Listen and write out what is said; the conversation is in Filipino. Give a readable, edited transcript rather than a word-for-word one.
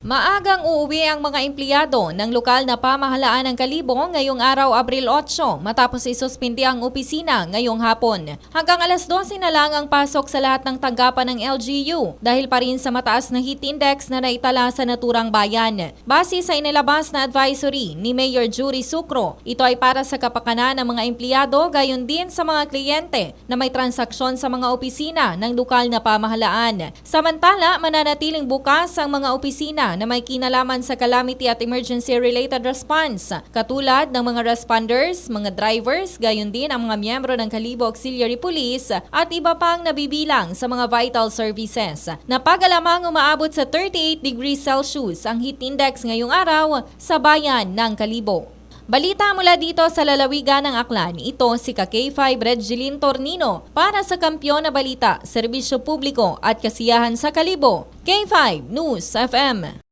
Maagang uuwi ang mga empleyado ng lokal na pamahalaan ng Kalibo ngayong araw Abril 8 matapos isuspindi ang opisina ngayong hapon. Hanggang alas 12 na lang ang pasok sa lahat ng tanggapan ng LGU dahil pa rin sa mataas na heat index na naitala sa naturang bayan. Base sa inilabas na advisory ni Mayor Jury Sucro, ito ay para sa kapakanan ng mga empleyado gayon din sa mga kliyente na may transaksyon sa mga opisina ng lokal na pamahalaan. Samantala, mananatiling bukas ang mga opisina na may kinalaman sa calamity at emergency-related response, katulad ng mga responders, mga drivers, gayon din ang mga miyembro ng Kalibo Auxiliary Police at iba pang nabibilang sa mga vital services. Napagalamang umaabot sa 38 degrees Celsius ang heat index ngayong araw sa bayan ng Kalibo. Balita mula dito sa lalawigan ng Aklan, ito si K5 Redjeline Tornino para sa Kampiyon na Balita, Serbisyo Publiko at Kasiyahan sa Kalibo, K5 News FM.